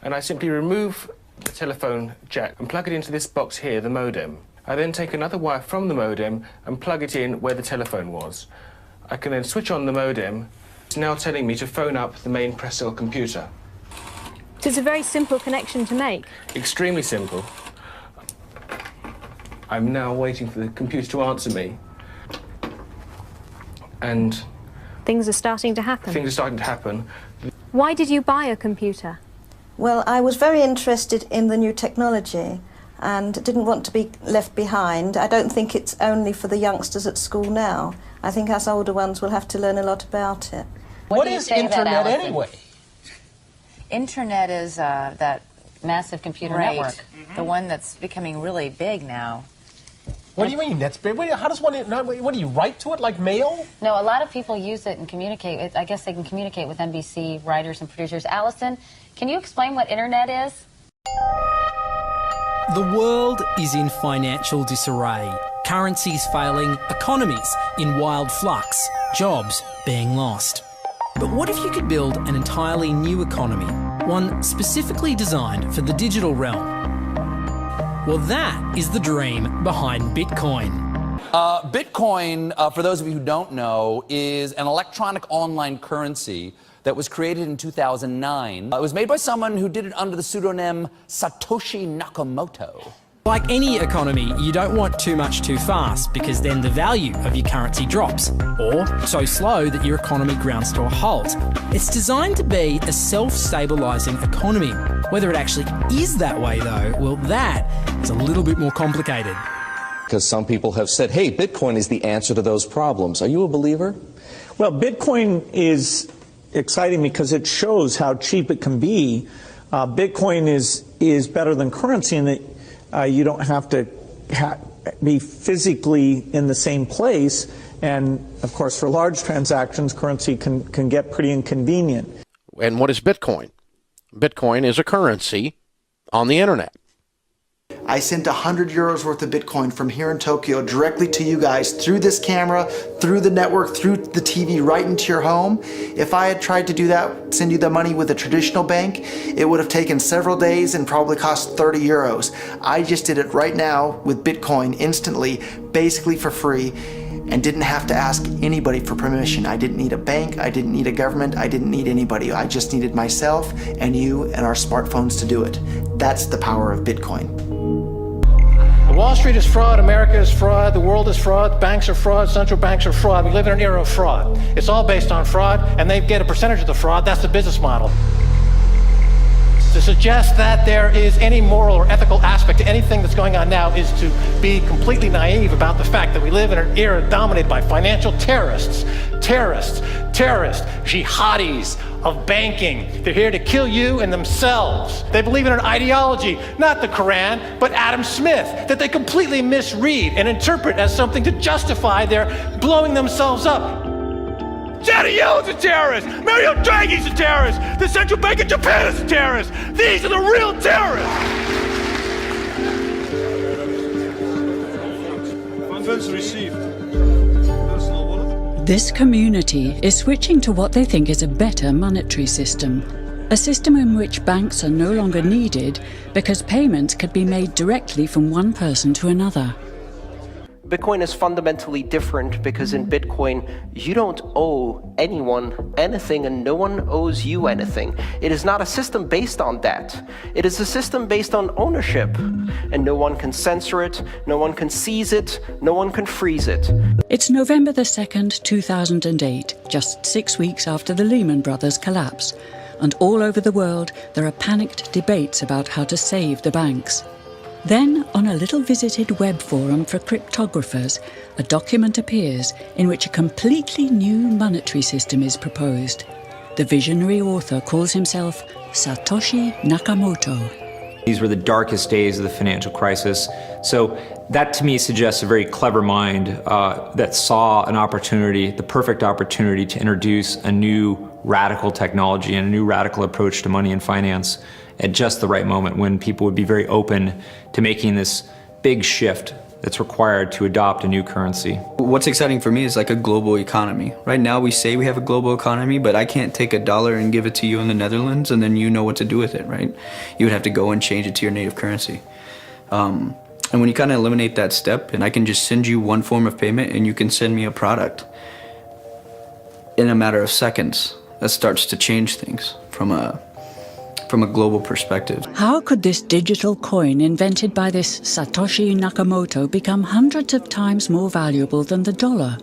and I simply remove the telephone jack and plug it into this box here, the modem. I then take another wire from the modem and plug it in where the telephone was. I can then switch on the modem. It's now telling me to phone up the main press cell computer. So it's a very simple connection to make. Extremely simple. I'm now waiting for the computer to answer me. And things are starting to happen. Things are starting to happen. Why did you buy a computer? Well, I was very interested in the new technology and didn't want to be left behind. I don't think it's only for the youngsters at school now. I think us older ones will have to learn a lot about it. What is Internet anyway? Internet is that massive computer network, the one that's becoming really big now. What do you mean that's big? How does one, what do you write to it like mail? No, a lot of people use it and communicate with, I guess they can communicate with NBC writers and producers. Allison, can you explain what Internet is? The world is in financial disarray. Currencies failing, economies in wild flux, jobs being lost. But what if you could build an entirely new economy, one specifically designed for the digital realm? Well, that is the dream behind Bitcoin. Bitcoin, for those of you who don't know, is an electronic online currency that was created in 2009. It was made by someone who did it under the pseudonym Satoshi Nakamoto. Like any economy, you don't want too much too fast because then the value of your currency drops, or so slow that your economy grounds to a halt. It's designed to be a self-stabilising economy. Whether it actually is that way though, well, that is a little bit more complicated. Because some people have said, hey, Bitcoin is the answer to those problems. Are you a believer? Well, Bitcoin is exciting because it shows how cheap it can be. Bitcoin is better than currency in that you don't have to be physically in the same place, and of course for large transactions currency can get pretty inconvenient. And what is Bitcoin? Bitcoin is a currency on the internet. I sent 100 euros worth of Bitcoin from here in Tokyo directly to you guys through this camera, through the network, through the TV, right into your home. If I had tried to do that, send you the money with a traditional bank, it would have taken several days and probably cost 30 euros. I just did it right now with Bitcoin instantly, basically for free, and didn't have to ask anybody for permission. I didn't need a bank, I didn't need a government, I didn't need anybody. I just needed myself and you and our smartphones to do it. That's the power of Bitcoin. Wall Street is fraud, America is fraud, the world is fraud, banks are fraud, central banks are fraud. We live in an era of fraud. It's all based on fraud, and they get a percentage of the fraud. That's the business model. To suggest that there is any moral or ethical aspect to anything that's going on now is to be completely naive about the fact that we live in an era dominated by financial terrorists, jihadis of banking. They're here to kill you and themselves. They believe in an ideology, not the Quran, but Adam Smith, that they completely misread and interpret as something to justify their blowing themselves up. Janet Yellen's a terrorist! Mario Draghi's a terrorist! The Central Bank of Japan is a terrorist! These are the real terrorists! Funds received. This community is switching to what they think is a better monetary system. A system in which banks are no longer needed because payments could be made directly from one person to another. Bitcoin is fundamentally different because in Bitcoin, you don't owe anyone anything and no one owes you anything. It is not a system based on debt. It is a system based on ownership. And no one can censor it, no one can seize it, no one can freeze it. It's November the 2nd, 2008, just 6 weeks after the Lehman Brothers collapse. And all over the world, there are panicked debates about how to save the banks. Then, on a little visited web forum for cryptographers, a document appears in which a completely new monetary system is proposed. The visionary author calls himself Satoshi Nakamoto. These were the darkest days of the financial crisis. So that to me suggests a very clever mind that saw an opportunity, the perfect opportunity to introduce a new radical technology and a new radical approach to money and finance at just the right moment when people would be very open to making this big shift that's required to adopt a new currency. What's exciting for me is like a global economy. Right now we say we have a global economy, but I can't take $1 and give it to you in the Netherlands and then you know what to do with it, right? You would have to go and change it to your native currency. And when you kind of eliminate that step, and I can just send you one form of payment and you can send me a product in a matter of seconds, that starts to change things from a global perspective. How could this digital coin invented by this Satoshi Nakamoto become hundreds of times more valuable than the dollar?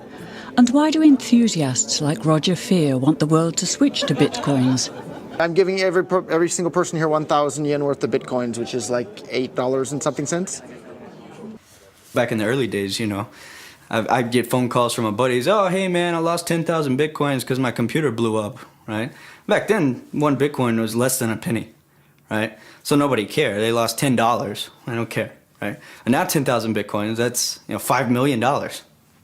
And why do enthusiasts like Roger Fear want the world to switch to bitcoins? I'm giving every single person here 1,000 yen worth of bitcoins, which is like $8 and something cents. Back in the early days, you know, I'd get phone calls from my buddies. Oh, hey man, I lost 10,000 bitcoins because my computer blew up, right? Back then, one bitcoin was less than a penny, right? So nobody cared. They lost $10. I don't care, right? And now 10,000 bitcoins, that's $5 million.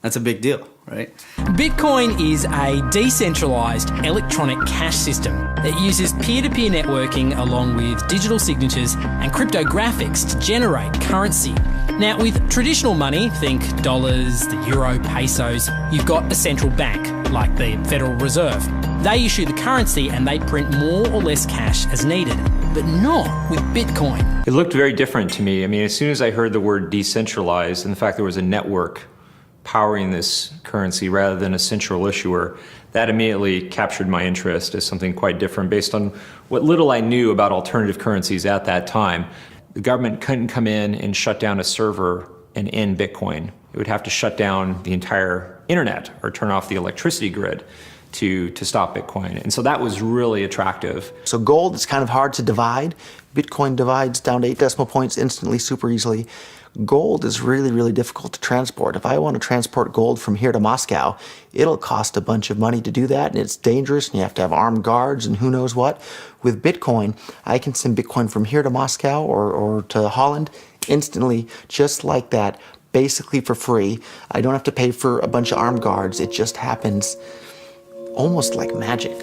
That's a big deal, right? Bitcoin is a decentralised electronic cash system that uses peer-to-peer networking along with digital signatures and cryptographics to generate currency. Now, with traditional money, think dollars, the euro, pesos, you've got a central bank, like the Federal Reserve. They issue the currency and they print more or less cash as needed, but not with Bitcoin. It looked very different to me. I mean, as soon as I heard the word decentralized and the fact there was a network powering this currency rather than a central issuer, that immediately captured my interest as something quite different based on what little I knew about alternative currencies at that time. The government couldn't come in and shut down a server and end Bitcoin. It would have to shut down the entire internet or turn off the electricity grid to stop Bitcoin. And so that was really attractive. So gold is kind of hard to divide. Bitcoin divides down to 8 decimal points instantly, super easily. Gold is really, really difficult to transport. If I want to transport gold from here to Moscow, it'll cost a bunch of money to do that, and it's dangerous, and you have to have armed guards and who knows what. With Bitcoin, I can send Bitcoin from here to Moscow or to Holland instantly, just like that, basically for free. I don't have to pay for a bunch of armed guards. It just happens almost like magic.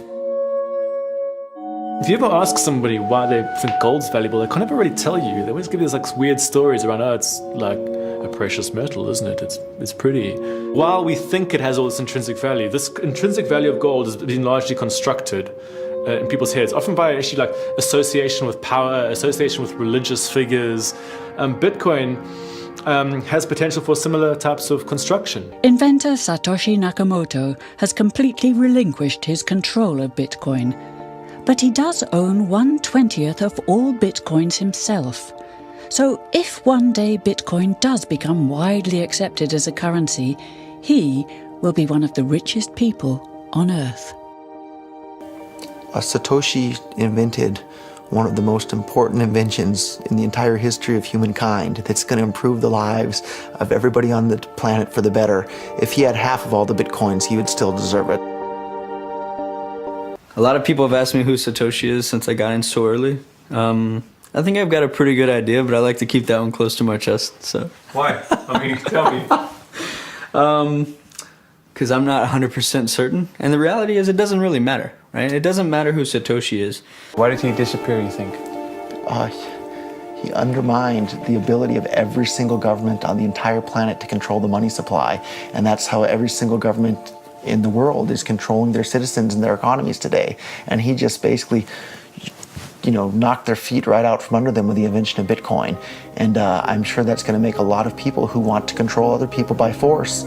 If you ever ask somebody why they think gold's valuable, they can't ever really tell you. They always give you these like weird stories around, oh, it's like a precious metal, isn't it? It's pretty. While we think it has all this intrinsic value, this intrinsic value of gold has been largely constructed in people's heads, often by actually like association with power, association with religious figures. Bitcoin has potential for similar types of construction. Inventor Satoshi Nakamoto has completely relinquished his control of Bitcoin. But he does own 1/20th of all Bitcoins himself. So if one day Bitcoin does become widely accepted as a currency, he will be one of the richest people on Earth. Satoshi invented one of the most important inventions in the entire history of humankind that's going to improve the lives of everybody on the planet for the better. If he had half of all the Bitcoins, he would still deserve it. A lot of people have asked me who Satoshi is since I got in so early. I think I've got a pretty good idea, but I like to keep that one close to my chest. So why? I mean, tell me. Because I'm not 100% certain. And the reality is it doesn't really matter, right? It doesn't matter who Satoshi is. Why did he disappear, you think? He undermined the ability of every single government on the entire planet to control the money supply. And that's how every single government in the world is controlling their citizens and their economies today. And he just basically, knocked their feet right out from under them with the invention of Bitcoin. And I'm sure that's going to make a lot of people who want to control other people by force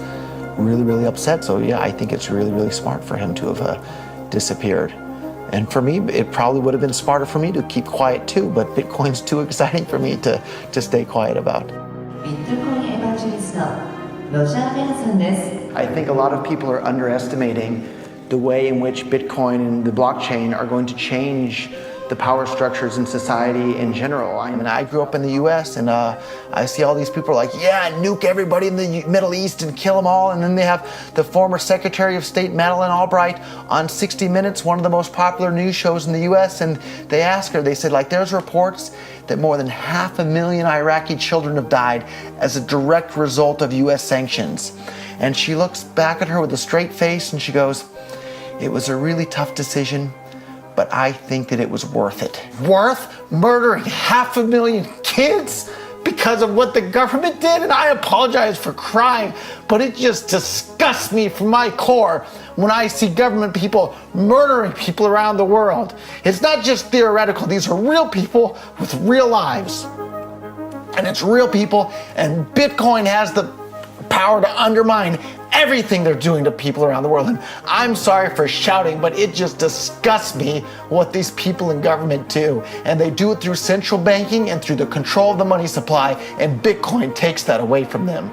really, really upset. So yeah, I think it's really, really smart for him to have disappeared. And for me, it probably would have been smarter for me to keep quiet too, but Bitcoin's too exciting for me to stay quiet about. I think a lot of people are underestimating the way in which Bitcoin and the blockchain are going to change the power structures in society in general. I mean, I grew up in the US and I see all these people like, yeah, nuke everybody in the Middle East and kill them all. And then they have the former Secretary of State, Madeleine Albright, on 60 Minutes, one of the most popular news shows in the US. And they ask her, they said, like, there's reports that more than 500,000 Iraqi children have died as a direct result of US sanctions. And she looks back at her with a straight face and she goes, it was a really tough decision, but I think that it was worth it. Worth murdering 500,000 kids because of what the government did, and I apologize for crying, but it just disgusts me from my core when I see government people murdering people around the world. It's not just theoretical, these are real people with real lives. And it's real people, and Bitcoin has the power to undermine everything they're doing to people around the world. And I'm sorry for shouting, but it just disgusts me what these people in government do. And they do it through central banking and through the control of the money supply, and Bitcoin takes that away from them.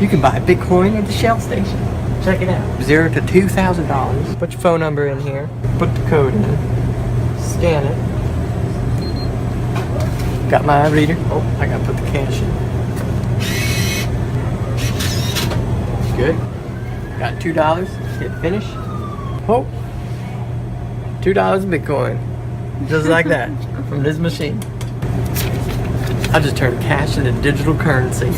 You can buy Bitcoin at the Shell station. Check it out. $0 to $2,000. Put your phone number in here. Put the code in. Scan it. Got my reader. Oh, I gotta put the cash in. Good. Got $2. Hit finish. Oh. $2 Bitcoin. Just like that. From this machine. I just turned cash into digital currency.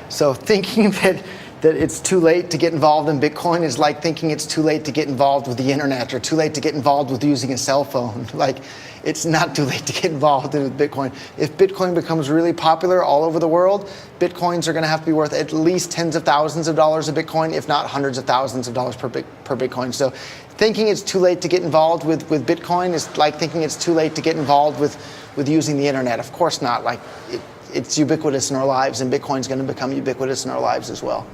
So thinking that it's too late to get involved in Bitcoin is like thinking it's too late to get involved with the internet or too late to get involved with using a cell phone. Like, it's not too late to get involved with Bitcoin. If Bitcoin becomes really popular all over the world, Bitcoins are going to have to be worth at least tens of thousands of dollars a Bitcoin, if not hundreds of thousands of dollars per Bitcoin. So thinking it's too late to get involved with Bitcoin is like thinking it's too late to get involved with using the internet. Of course not. Like, it's ubiquitous in our lives, and Bitcoin's going to become ubiquitous in our lives as well.